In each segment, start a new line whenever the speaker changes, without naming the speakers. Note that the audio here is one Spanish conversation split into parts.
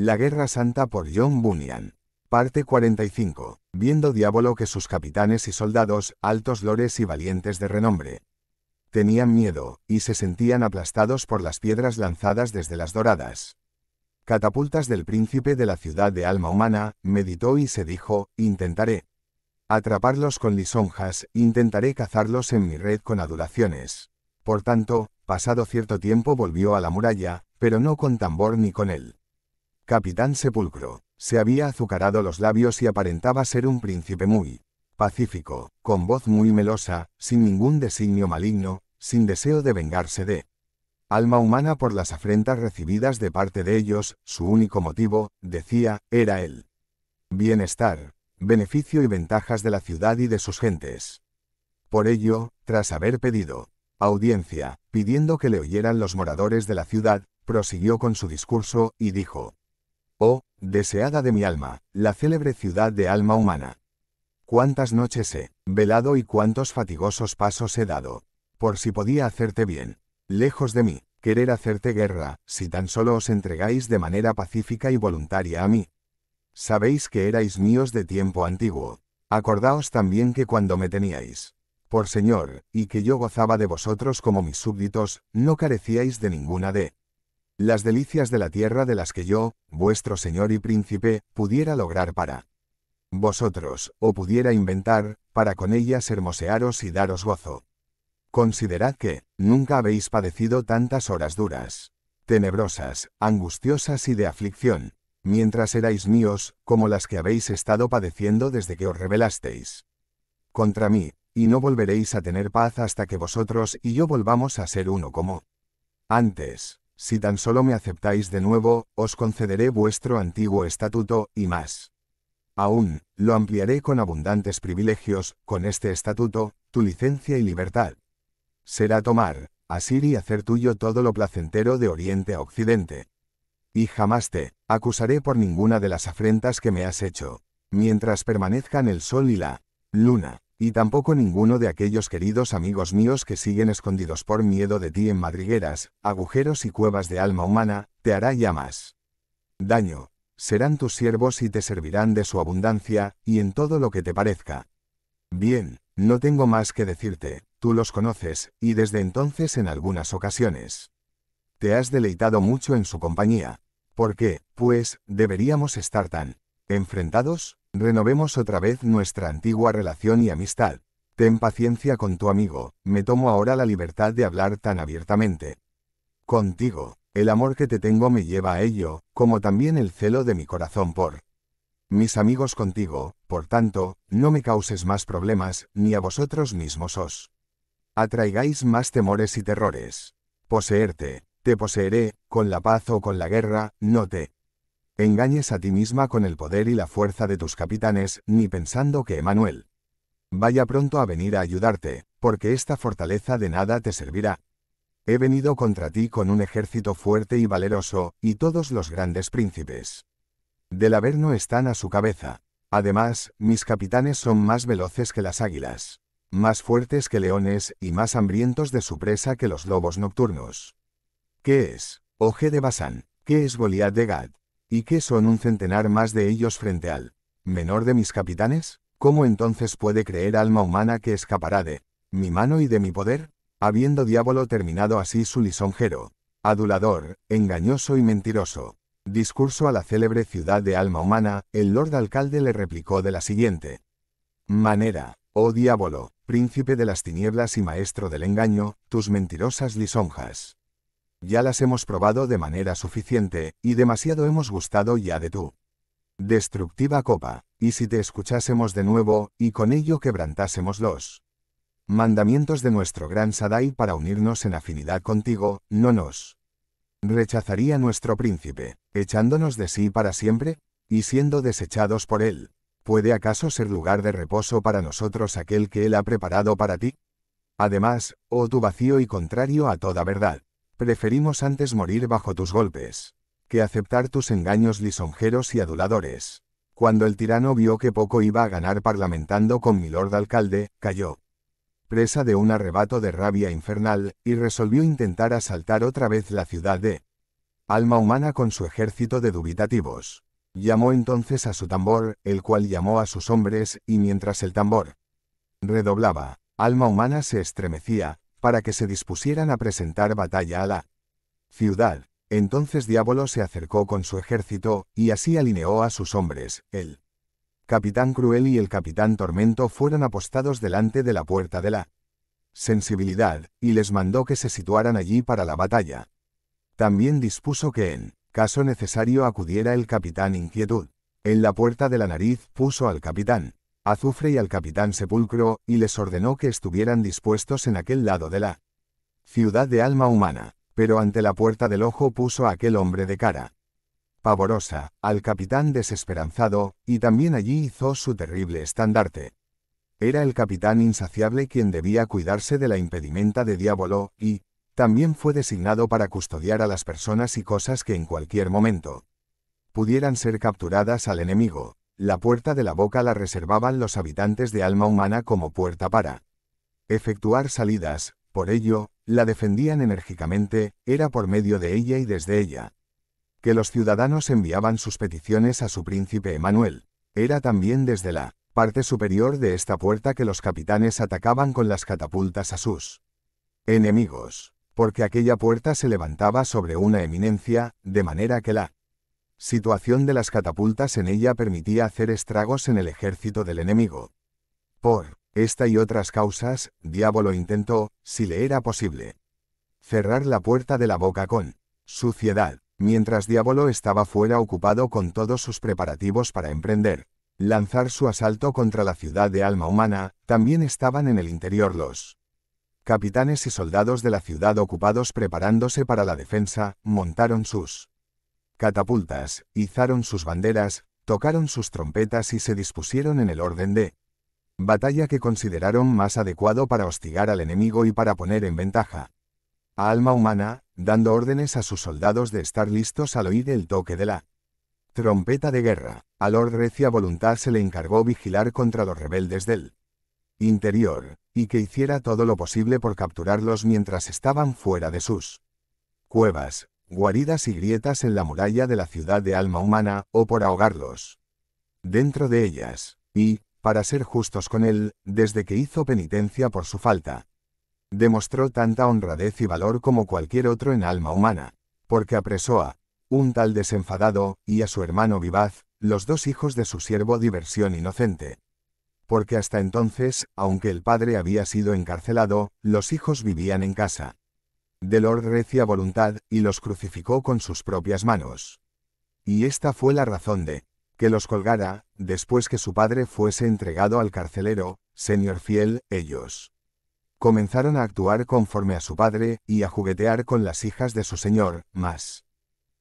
La Guerra Santa por John Bunyan. Parte 45. Viendo Diablo que sus capitanes y soldados, altos lores y valientes de renombre, tenían miedo, y se sentían aplastados por las piedras lanzadas desde las doradas catapultas del príncipe de la ciudad de alma humana, meditó y se dijo, intentaré atraparlos con lisonjas, intentaré cazarlos en mi red con adulaciones. Por tanto, pasado cierto tiempo volvió a la muralla, pero no con tambor ni con él. Capitán Sepulcro. Se había azucarado los labios y aparentaba ser un príncipe muy pacífico, con voz muy melosa, sin ningún designio maligno, sin deseo de vengarse de alma humana por las afrentas recibidas de parte de ellos. Su único motivo, decía, era el bienestar, beneficio y ventajas de la ciudad y de sus gentes. Por ello, tras haber pedido audiencia, pidiendo que le oyeran los moradores de la ciudad, prosiguió con su discurso, y dijo: «Oh, deseada de mi alma, la célebre ciudad de alma humana. Cuántas noches he velado y cuántos fatigosos pasos he dado, por si podía hacerte bien, lejos de mí, querer hacerte guerra, si tan solo os entregáis de manera pacífica y voluntaria a mí. Sabéis que erais míos de tiempo antiguo. Acordaos también que cuando me teníais por señor, y que yo gozaba de vosotros como mis súbditos, no carecíais de ninguna de las delicias de la tierra de las que yo, vuestro señor y príncipe, pudiera lograr para vosotros, o pudiera inventar, para con ellas hermosearos y daros gozo. Considerad que nunca habéis padecido tantas horas duras, tenebrosas, angustiosas y de aflicción, mientras erais míos, como las que habéis estado padeciendo desde que os rebelasteis contra mí, y no volveréis a tener paz hasta que vosotros y yo volvamos a ser uno como antes. Si tan solo me aceptáis de nuevo, os concederé vuestro antiguo estatuto, y más aún, lo ampliaré con abundantes privilegios. Con este estatuto, tu licencia y libertad será tomar, asir y hacer tuyo todo lo placentero de oriente a occidente. Y jamás te acusaré por ninguna de las afrentas que me has hecho, mientras permanezcan el sol y la luna, y tampoco ninguno de aquellos queridos amigos míos que siguen escondidos por miedo de ti en madrigueras, agujeros y cuevas de alma humana, te hará ya más daño. Serán tus siervos y te servirán de su abundancia, y en todo lo que te parezca bien. No tengo más que decirte, tú los conoces, y desde entonces en algunas ocasiones te has deleitado mucho en su compañía. ¿Por qué, pues, deberíamos estar tan enfrentados? Renovemos otra vez nuestra antigua relación y amistad. Ten paciencia con tu amigo, me tomo ahora la libertad de hablar tan abiertamente contigo. El amor que te tengo me lleva a ello, como también el celo de mi corazón por mis amigos contigo. Por tanto, no me causes más problemas, ni a vosotros mismos os atraigáis más temores y terrores. Poseerte, te poseeré, con la paz o con la guerra. No te engañes a ti misma con el poder y la fuerza de tus capitanes, ni pensando que Emanuel vaya pronto a venir a ayudarte, porque esta fortaleza de nada te servirá. He venido contra ti con un ejército fuerte y valeroso, y todos los grandes príncipes del Averno están a su cabeza. Además, mis capitanes son más veloces que las águilas, más fuertes que leones, y más hambrientos de su presa que los lobos nocturnos. ¿Qué es Og de Basán? ¿Qué es Goliat de Gad? ¿Y qué son un centenar más de ellos frente al menor de mis capitanes? ¿Cómo entonces puede creer alma humana que escapará de mi mano y de mi poder? Habiendo Diablo terminado así su lisonjero, adulador, engañoso y mentiroso discurso a la célebre ciudad de alma humana, el lord alcalde le replicó de la siguiente manera: «Oh Diablo, príncipe de las tinieblas y maestro del engaño, tus mentirosas lisonjas ya las hemos probado de manera suficiente, y demasiado hemos gustado ya de tu destructiva copa, y si te escuchásemos de nuevo, y con ello quebrantásemos los mandamientos de nuestro gran Sadai para unirnos en afinidad contigo, ¿no nos rechazaría nuestro príncipe, echándonos de sí para siempre? Y siendo desechados por él, ¿puede acaso ser lugar de reposo para nosotros aquel que él ha preparado para ti? Además, oh tú vacío y contrario a toda verdad, preferimos antes morir bajo tus golpes que aceptar tus engaños lisonjeros y aduladores». Cuando el tirano vio que poco iba a ganar parlamentando con mi lord alcalde, cayó presa de un arrebato de rabia infernal, y resolvió intentar asaltar otra vez la ciudad de alma humana con su ejército de dubitativos. Llamó entonces a su tambor, el cual llamó a sus hombres, y mientras el tambor redoblaba, alma humana se estremecía, para que se dispusieran a presentar batalla a la ciudad. Entonces Diablo se acercó con su ejército, y así alineó a sus hombres. El capitán Cruel y el capitán Tormento fueron apostados delante de la puerta de la sensibilidad, y les mandó que se situaran allí para la batalla. También dispuso que en caso necesario acudiera el capitán Inquietud. En la puerta de la nariz puso al capitán Azufre y al capitán Sepulcro, y les ordenó que estuvieran dispuestos en aquel lado de la ciudad de alma humana, pero ante la puerta del ojo puso a aquel hombre de cara pavorosa, al capitán desesperanzado, y también allí hizo su terrible estandarte. Era el capitán insaciable quien debía cuidarse de la impedimenta de Diablo, y también fue designado para custodiar a las personas y cosas que en cualquier momento pudieran ser capturadas al enemigo. La puerta de la boca la reservaban los habitantes de alma humana como puerta para efectuar salidas, por ello, la defendían enérgicamente, era por medio de ella y desde ella que los ciudadanos enviaban sus peticiones a su príncipe Emanuel. Era también desde la parte superior de esta puerta que los capitanes atacaban con las catapultas a sus enemigos, porque aquella puerta se levantaba sobre una eminencia, de manera que la situación de las catapultas en ella permitía hacer estragos en el ejército del enemigo. Por esta y otras causas, Diablo intentó, si le era posible, cerrar la puerta de la boca con suciedad, mientras Diablo estaba fuera ocupado con todos sus preparativos para emprender, lanzar su asalto contra la ciudad de alma humana. También estaban en el interior los capitanes y soldados de la ciudad ocupados preparándose para la defensa, montaron sus catapultas, izaron sus banderas, tocaron sus trompetas y se dispusieron en el orden de batalla que consideraron más adecuado para hostigar al enemigo y para poner en ventaja a alma humana, dando órdenes a sus soldados de estar listos al oír el toque de la trompeta de guerra. A Lord Recia Voluntad se le encargó vigilar contra los rebeldes del interior, y que hiciera todo lo posible por capturarlos mientras estaban fuera de sus cuevas, guaridas y grietas en la muralla de la ciudad de alma humana, o por ahogarlos dentro de ellas, y, para ser justos con él, desde que hizo penitencia por su falta, demostró tanta honradez y valor como cualquier otro en alma humana, porque apresó a un tal desenfadado, y a su hermano vivaz, los dos hijos de su siervo Diversión Inocente. Porque hasta entonces, aunque el padre había sido encarcelado, los hijos vivían en casa de Lord Recia Voluntad, y los crucificó con sus propias manos. Y esta fue la razón de que los colgara, después que su padre fuese entregado al carcelero, señor fiel. Ellos comenzaron a actuar conforme a su padre, y a juguetear con las hijas de su señor, mas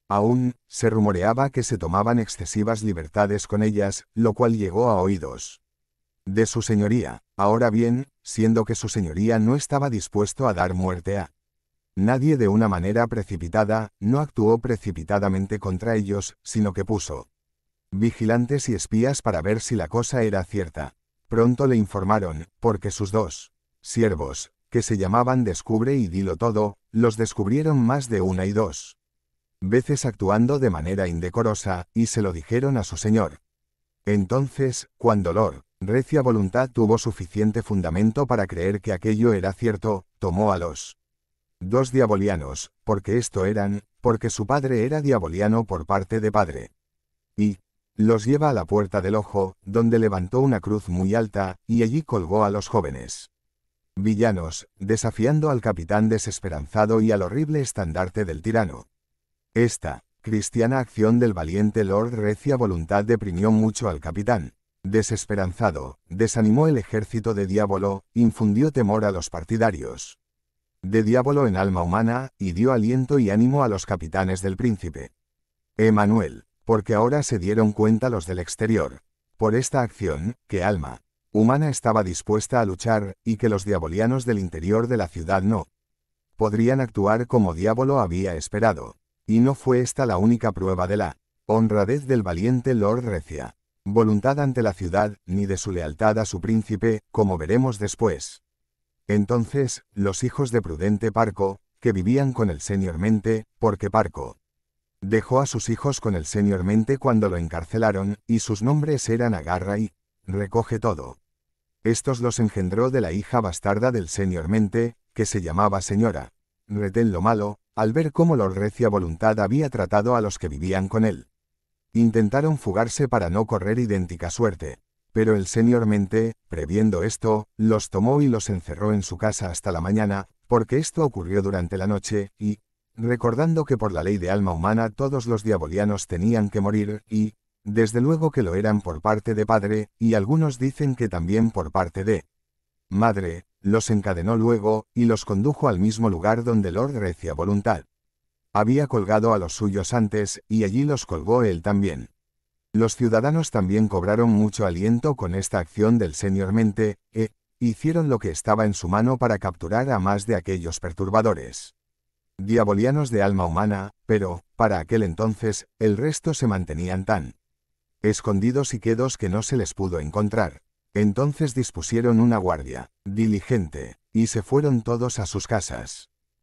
aún se rumoreaba que se tomaban excesivas libertades con ellas, lo cual llegó a oídos de su señoría. Ahora bien, siendo que su señoría no estaba dispuesto a dar muerte a nadie de una manera precipitada, no actuó precipitadamente contra ellos, sino que puso vigilantes y espías para ver si la cosa era cierta. Pronto le informaron, porque sus dos siervos, que se llamaban Descubre y Dilo Todo, los descubrieron más de una y dos veces actuando de manera indecorosa, y se lo dijeron a su señor. Entonces, cuando Lord Recia Voluntad tuvo suficiente fundamento para creer que aquello era cierto, tomó a los dos diabolianos, porque su padre era diaboliano por parte de padre, y los lleva a la puerta del ojo, donde levantó una cruz muy alta, y allí colgó a los jóvenes villanos, desafiando al capitán desesperanzado y al horrible estandarte del tirano. Esta cristiana acción del valiente Lord Recia Voluntad deprimió mucho al capitán desesperanzado, desanimó el ejército de Diablo, infundió temor a los partidarios de Diablo en alma humana, y dio aliento y ánimo a los capitanes del príncipe Emanuel, porque ahora se dieron cuenta los del exterior, por esta acción, que alma humana estaba dispuesta a luchar, y que los diabolianos del interior de la ciudad no podrían actuar como Diablo había esperado. Y no fue esta la única prueba de la honradez del valiente Lord Recia Voluntad ante la ciudad, ni de su lealtad a su príncipe, como veremos después. Entonces, los hijos de Prudente Parco, que vivían con el señor Mente, porque Parco Dejó a sus hijos con el señor Mente cuando lo encarcelaron, y sus nombres eran Agarra y Recoge Todo. Estos los engendró de la hija bastarda del señor Mente, que se llamaba señora Retén lo Malo, al ver cómo Lord Recia Voluntad había tratado a los que vivían con él. Intentaron fugarse para no correr idéntica suerte, pero el señor Mente, previendo esto, los tomó y los encerró en su casa hasta la mañana, porque esto ocurrió durante la noche, y, recordando que por la ley de alma humana todos los diabolianos tenían que morir, y, desde luego que lo eran por parte de padre, y algunos dicen que también por parte de madre, los encadenó luego, y los condujo al mismo lugar donde Lord Recia Voluntad había colgado a los suyos antes, y allí los colgó él también. Los ciudadanos también cobraron mucho aliento con esta acción del señor Mente, e hicieron lo que estaba en su mano para capturar a más de aquellos perturbadores diabolianos de alma humana, pero, para aquel entonces, el resto se mantenían tan escondidos y quedos que no se les pudo encontrar. Entonces dispusieron una guardia diligente, y se fueron todos a sus casas.